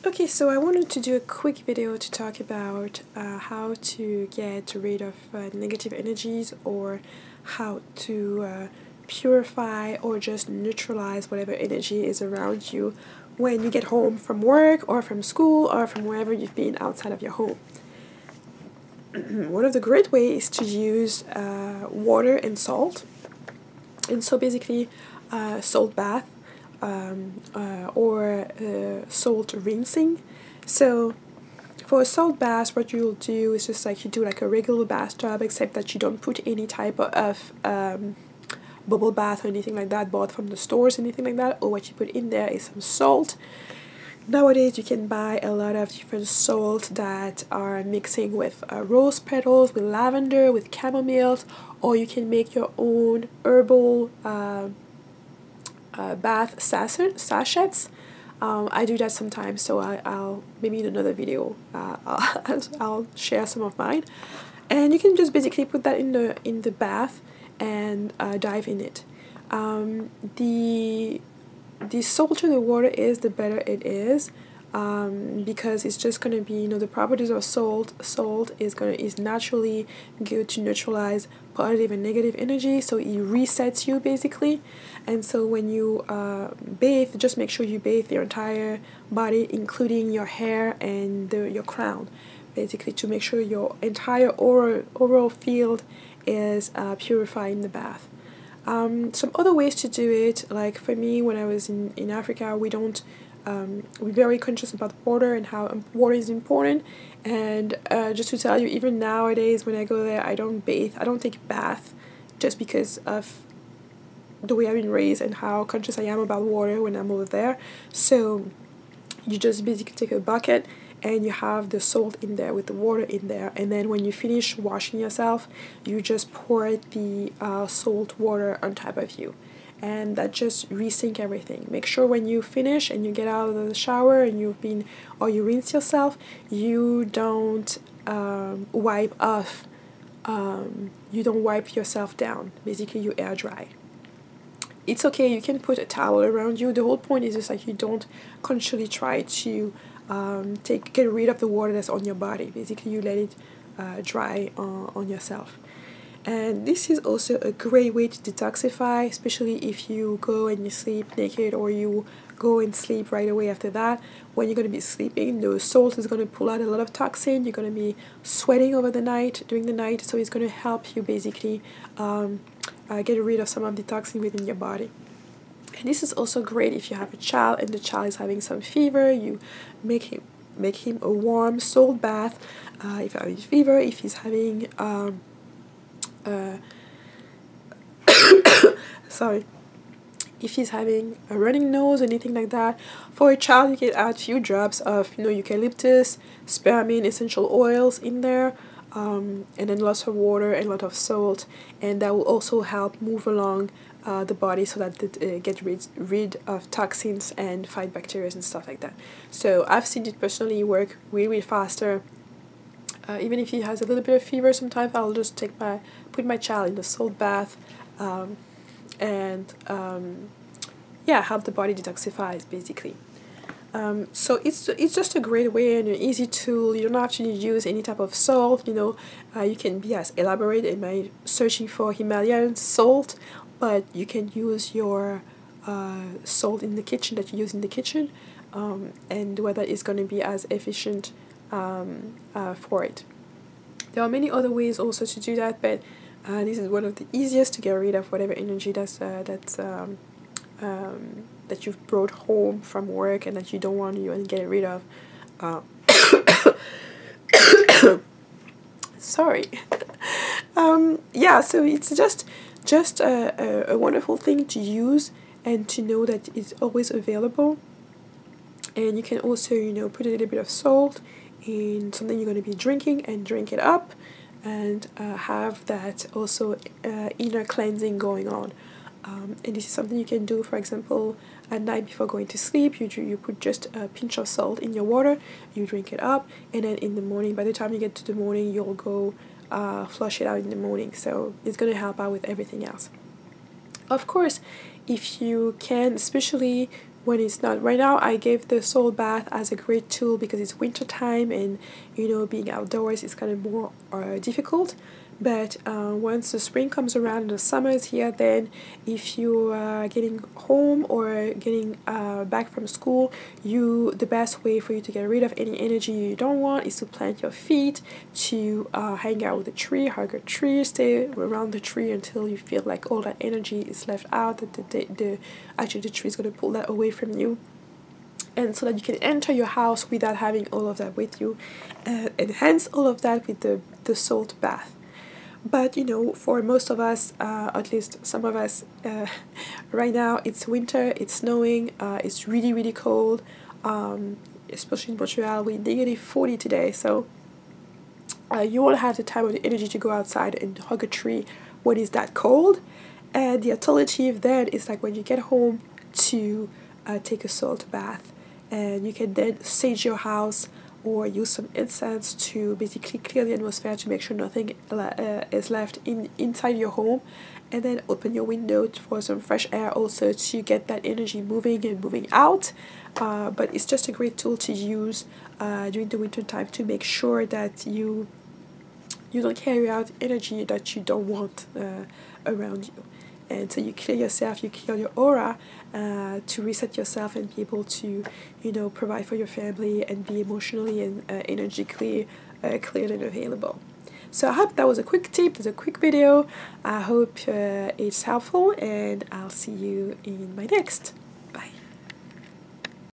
Okay, so I wanted to do a quick video to talk about how to get rid of negative energies, or how to purify or just neutralize whatever energy is around you when you get home from work or from school or from wherever you've been outside of your home. One of the great ways to use water and salt, and so basically salt bath, or salt rinsing. So for a salt bath, what you'll do is just like you do like a regular bathtub, except that you don't put any type of bubble bath or anything like that bought from the stores, anything like that. Or what you put in there is some salt. Nowadays you can buy a lot of different salt that are mixing with rose petals, with lavender, with chamomile, or you can make your own herbal bath sachets. I do that sometimes, so I'll maybe in another video I'll share some of mine, and you can just basically put that in the bath and dive in it. The saltier the water is, the better it is, because it's just gonna be, the properties of salt is naturally good to neutralize positive and negative energy, so it resets you basically. And so when you bathe, just make sure you bathe your entire body, including your hair and your crown, basically, to make sure your entire oral field is purified in the bath. Some other ways to do it, like for me, when I was in Africa, we're very conscious about water and how water is important. And just to tell you, even nowadays when I go there, I don't bathe, I don't take a bath, just because of the way I've been raised and how conscious I am about water when I'm over there. So you just basically take a bucket and you have the salt in there with the water in there, and then when you finish washing yourself, you just pour the salt water on top of you, and that just resync everything. Make sure when you finish and you get out of the shower and you rinse yourself, you don't wipe off, you don't wipe yourself down. Basically, you air dry. It's okay, you can put a towel around you. The whole point is just like you don't consciously try to get rid of the water that's on your body. Basically, you let it dry on yourself. And this is also a great way to detoxify, especially if you go and you sleep naked, or you go and sleep right away after that. When you're going to be sleeping, the salt is going to pull out a lot of toxin. You're going to be sweating during the night, so it's going to help you basically get rid of some of the toxin within your body. And this is also great if you have a child and the child is having some fever. You make him a warm salt bath. If having fever, if he's having sorry, if he's having a running nose or anything like that, for a child you can add a few drops of eucalyptus, spearmint, essential oils in there, and then lots of water and a lot of salt, and that will also help move along the body so that it get rid of toxins and fight bacteria and stuff like that. So I've seen it personally work really faster. Even if he has a little bit of fever, sometimes I'll just put my child in the salt bath, and help the body detoxify basically. So it's just a great way and an easy tool. You don't have to use any type of salt. You can be as elaborate in my searching for Himalayan salt, but you can use your salt in the kitchen that you use in the kitchen, and whether it's going to be as efficient for it. There are many other ways also to do that, but this is one of the easiest to get rid of whatever energy that you've brought home from work and that you don't want to get rid of. Sorry. So it's just a wonderful thing to use, and to know that it's always available. And you can also put a little bit of salt in something you're going to be drinking and drink it up, and have that also inner cleansing going on. And this is something you can do, for example, at night before going to sleep. You put just a pinch of salt in your water, you drink it up, and then in the morning, by the time you get to the morning, you'll go flush it out in the morning. So it's going to help out with everything else. Of course, if you can, especially when it's not. Right now I gave the salt bath as a great tool because it's winter time, and you know, being outdoors is kind of more difficult. But once the spring comes around and the summer is here, then if you are getting home or getting back from school, the best way for you to get rid of any energy you don't want is to plant your feet, to hang out with a tree, hug a tree, stay around the tree until you feel like all that energy is left out, that actually the tree is going to pull that away from you. And so that you can enter your house without having all of that with you, and enhance all of that with the salt bath. But you know, for most of us, at least some of us, right now it's winter, it's snowing, it's really really cold, especially in Montreal. We're -40 today, so you won't have the time or the energy to go outside and hug a tree when it's that cold. And the alternative then is like when you get home to take a salt bath, and you can then sage your house or use some incense to basically clear the atmosphere to make sure nothing is left inside your home, and then open your window for some fresh air also to get that energy moving and moving out. But it's just a great tool to use during the winter time to make sure that you don't carry out energy that you don't want around you. And so you clear yourself, you clear your aura to reset yourself and be able to, you know, provide for your family and be emotionally and energetically clear and available. So I hope that was a quick tip, that's a quick video. I hope it's helpful, and I'll see you in my next.